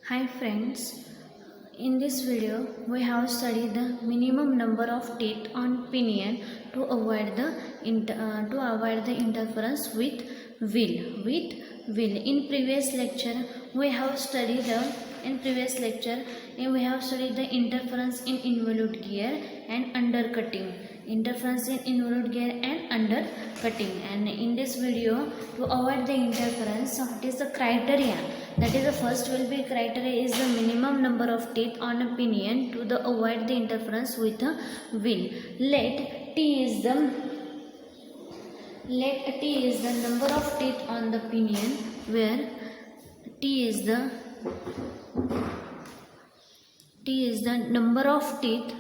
Hi friends, in this video we have studied the minimum number of teeth on pinion to avoid the interference with wheel. In previous lecture we have studied the interference in involute gear and undercutting. And in this video, to avoid the interference, what is the criteria? That is, the first will be criteria is the minimum number of teeth on a pinion to avoid the interference with the wheel. Let T is the number of teeth on the pinion, where T is the number of teeth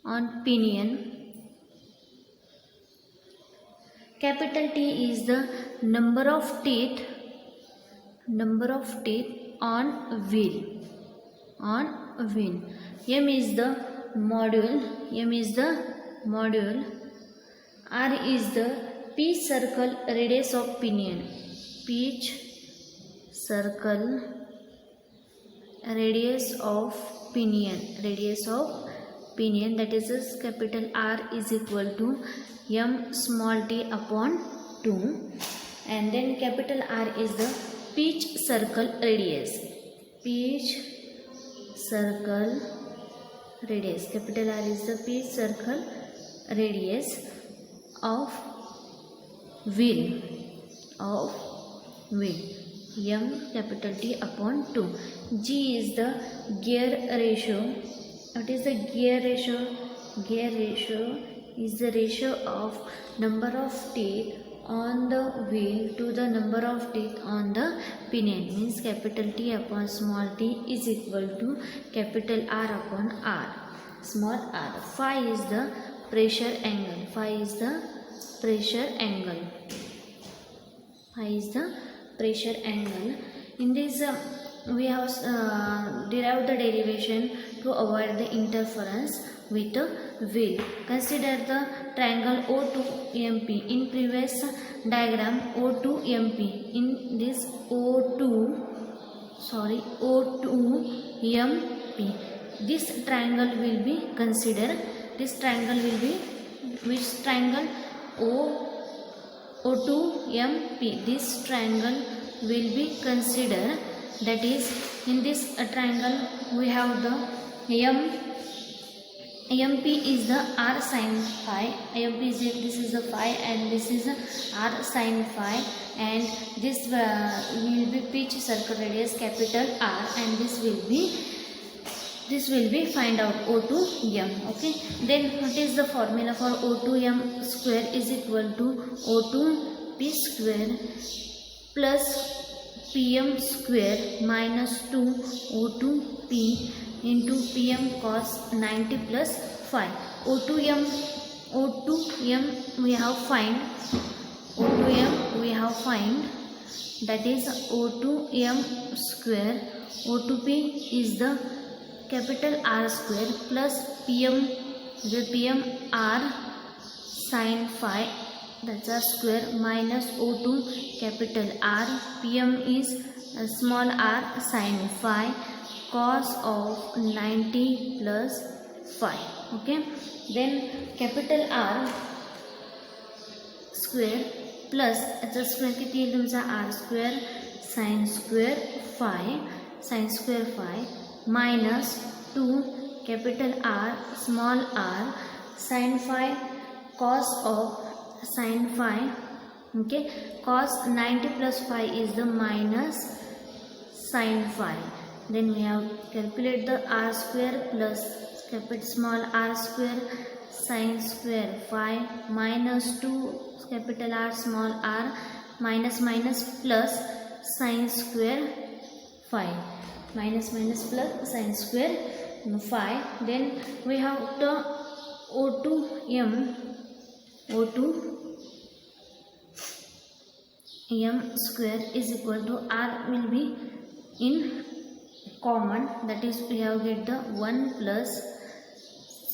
on pinion. Capital T is the number of teeth on wheel. M is the module. R is the pitch circle radius of pinion. Radius of pinion, that is capital R is equal to m small t upon 2, and then capital R is the pitch circle radius. Capital R is the pitch circle radius of wheel. M capital T upon 2. G is the gear ratio. What is the gear ratio? Gear ratio is the ratio of number of teeth on the wheel to the number of teeth on the pinion. Means capital T upon small t is equal to capital R upon R, small r. Phi is the pressure angle. In this we have derived the derivation to avoid the interference with the wheel. Consider the triangle O2MP. In previous diagram, O2MP. In this O2MP. This triangle will be considered. This triangle will be which triangle? O2MP. This triangle will be considered. That is, in this triangle we have the MP is the R sin phi. This is the phi and this is R sin phi, and this will be pitch circle radius capital R, and this will be find out O2M. Okay, then what is the formula for O2M square is equal to O2P square plus PM square minus 2 O2P into PM cos 90 plus phi. O2M we have find. That is O2M square. O2P is the capital R square plus PM R sin phi, that's a square, minus O2 capital R. PM is small r sin phi cos of 90 plus phi. Okay, then capital R square plus याचा square किती येईल तुमचा R square sin square phi minus 2 capital R small r sin phi cos of sin phi. Okay, cos 90 plus phi is the minus sin phi. Then we have calculate the R square plus capital small r square sin square phi minus 2 capital R small r minus plus sin square phi, minus plus sin square phi. Then we have the O2M square is equal to R will be in common, that is we have get the 1 plus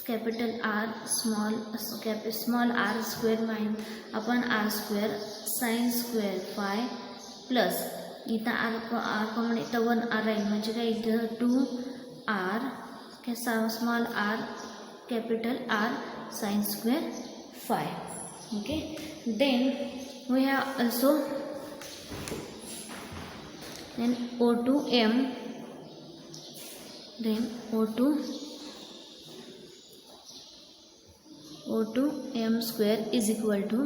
capital R small r square upon R square sin square phi plus इथं R common इथं 1 R राहील म्हणजे काय इथं 2 R small R capital R sin square phi. Okay, then we have also then O2m, then O2m square is equal to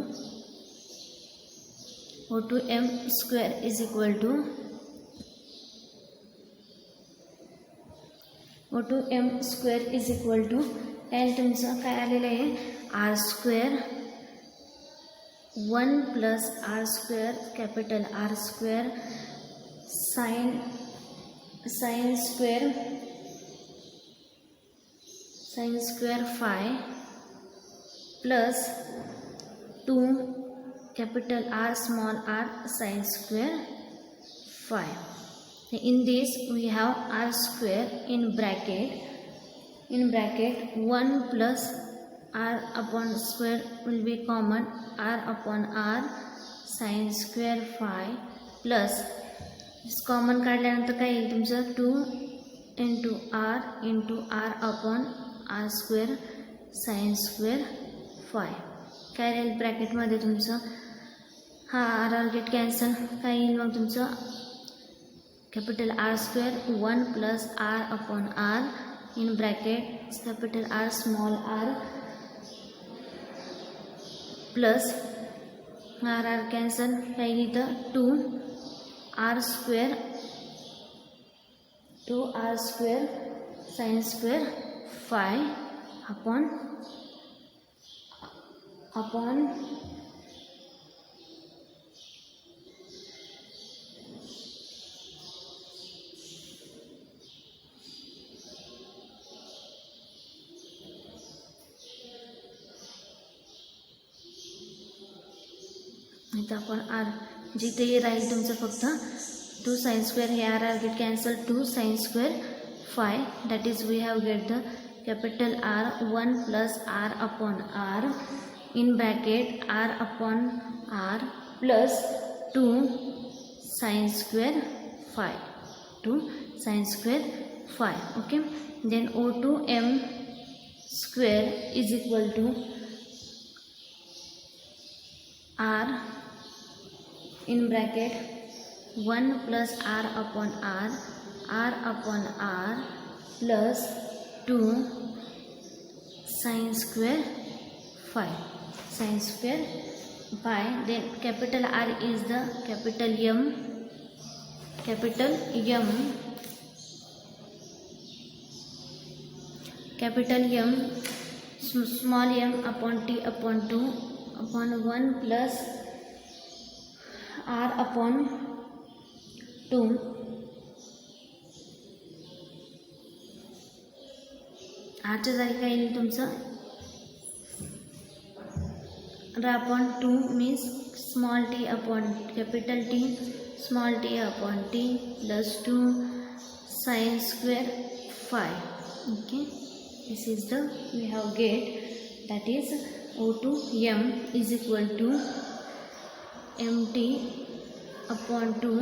O2m square is equal to O2m square is equal to काय तुमचं काय आलेलं आहे are square 1 plus are square capital R square sine square five plus 2 capital R small r sin square phi. In this we have r square in bracket 1 plus r upon square will be common r upon r sin square phi plus common काढल्यानंतर काय येईल तुमचं 2 into r upon r square sin square phi. काय राहील ब्रॅकेटमध्ये तुमचं हा are get cancel काय येईल मग तुमचं capital R square 1 plus R upon R in bracket capital R small R plus R cancel काय येईल इथं 2 R square sine square phi upon इथं आपण आर जिथे राहील तुमचं फक्त 2 sin square हे R get cancel 2 sin square phi that is we have get the capital R 1 plus R upon R in bracket R upon R plus 2 sin square phi 2 sin square phi. Okay, then O2m square is equal to R in bracket 1 plus R upon R plus 2 sin square phi then capital R is the capital M small m upon t upon 2 upon 1 plus R upon 2 आरच्या जागी काय येईल तुमचं R upon 2 means small t upon capital T small t upon t plus 2 sin square phi. Okay, this is the we have get that is O2m is equal to mt upon 2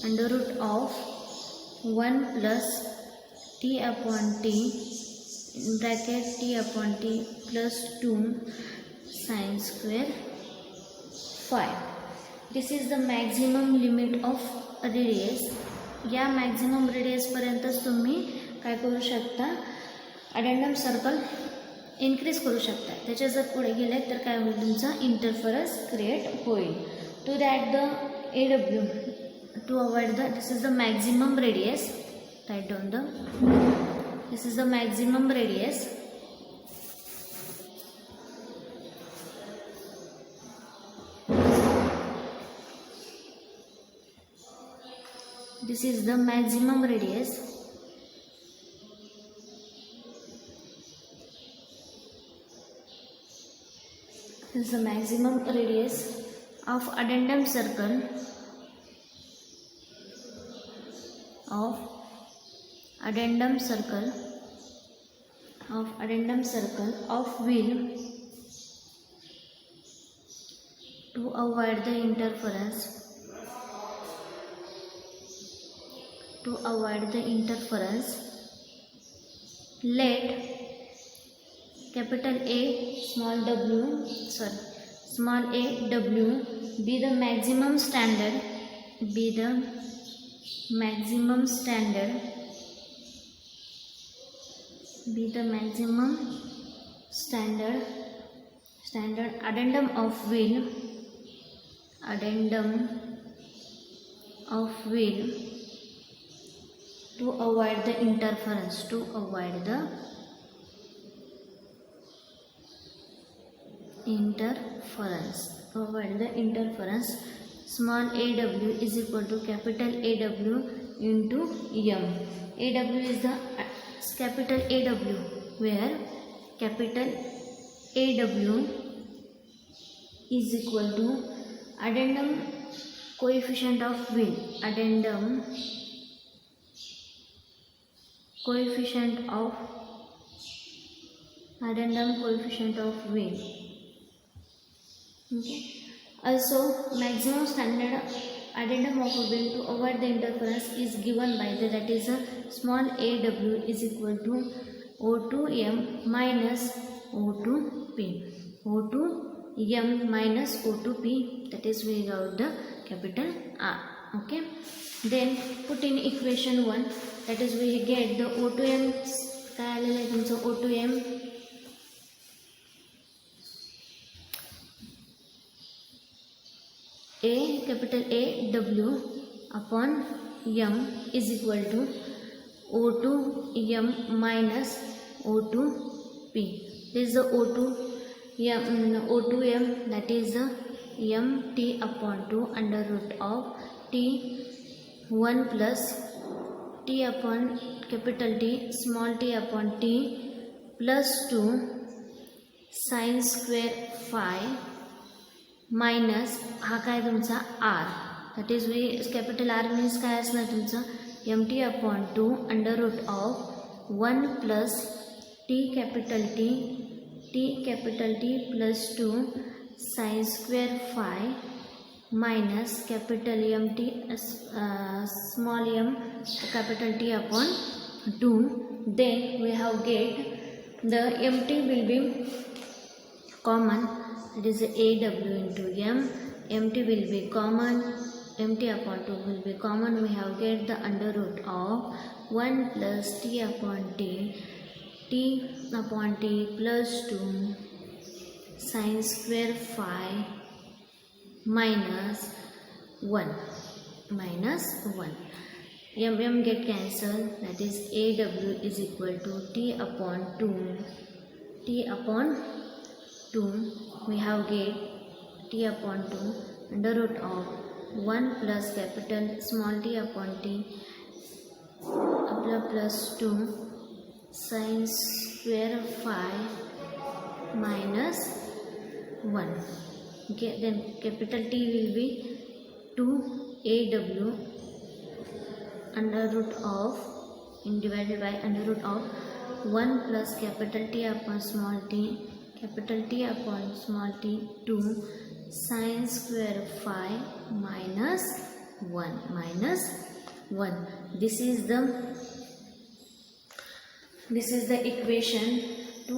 under root of 1 plus t upon t in bracket t upon t plus 2 sin square phi. This is the maximum limit of radius. या maximum radius पर्यंतच तुम्ही काय करू शकता addendum circle increase करू शकता. त्याच्या जर पुढे गेले तर काय होईल तुमचा इंटरफरन्स क्रिएट होईल. To that the AW to avoid the this is the maximum radius. Write down the this is the maximum radius. This is the maximum radius. This is the maximum radius of addendum circle of wheel to avoid the interference to avoid the interference, let capital A small a w be the maximum standard addendum of wheel to avoid the interference, small aw is equal to capital AW into m. AW is the capital AW, where capital AW is equal to addendum coefficient of wheel, Okay. Also, maximum standard addendum of a wheel to avoid the interference is given by that is a small aw is equal to O2m minus O2p. O2m minus O2p, that is we got the capital R. Okay. Then put in equation 1, that is we get the O2m काय आलेलं आहे तुमचं O2m capital AW upon m is equal to O2m minus O2p. This is the O2m, that is the mt upon 2 under root of t 1 plus t upon capital T small t upon t plus 2 sin square phi minus हा काय तुमचा r, that is we capital R means काय असणार तुमचं mt upon 2 under root of 1 plus t capital T plus 2 sin square phi minus capital mt small m capital T upon 2. Then we have get the mt will be common, it is AW into m, mt will be common, mt upon 2 will be common, we have get the under root of 1 plus t upon t plus 2 sin square phi minus 1 m get cancelled, that is AW is equal to t upon 2 we have get t upon 2 under root of 1 plus capital small t upon t plus 2 sin square phi minus 1. Okay, then capital T will be 2AW under root of divided by under root of 1 plus capital T upon small t capital T upon small t 2 sin square phi minus 1. This is the equation. To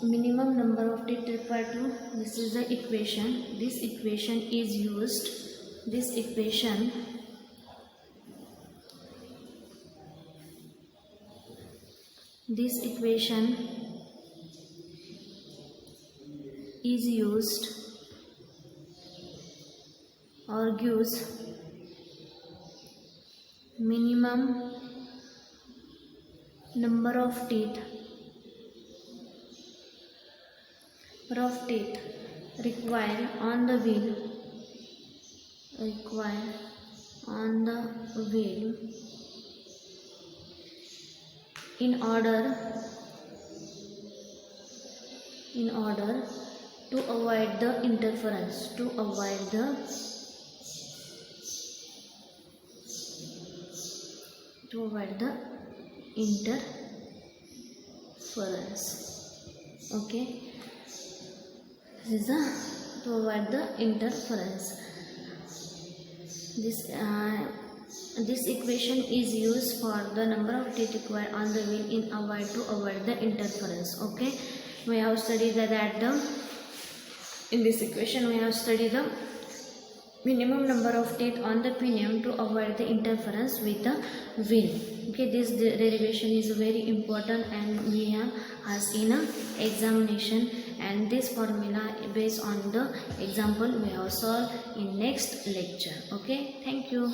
minimum number of teeth required to, this is the equation. This equation is used or gives minimum number of teeth required on the wheel in order to avoid the interference, okay. This is to avoid the interference. This This equation is used for the number of teeth required on the wheel in a while to avoid the interference. Okay, we have studied that in this equation we have studied the minimum number of teeth on the pinion to avoid the interference with the wheel. Okay, this derivation is very important and we have asked in a examination, and this formula based on the example we have solved in next lecture. Okay, thank you.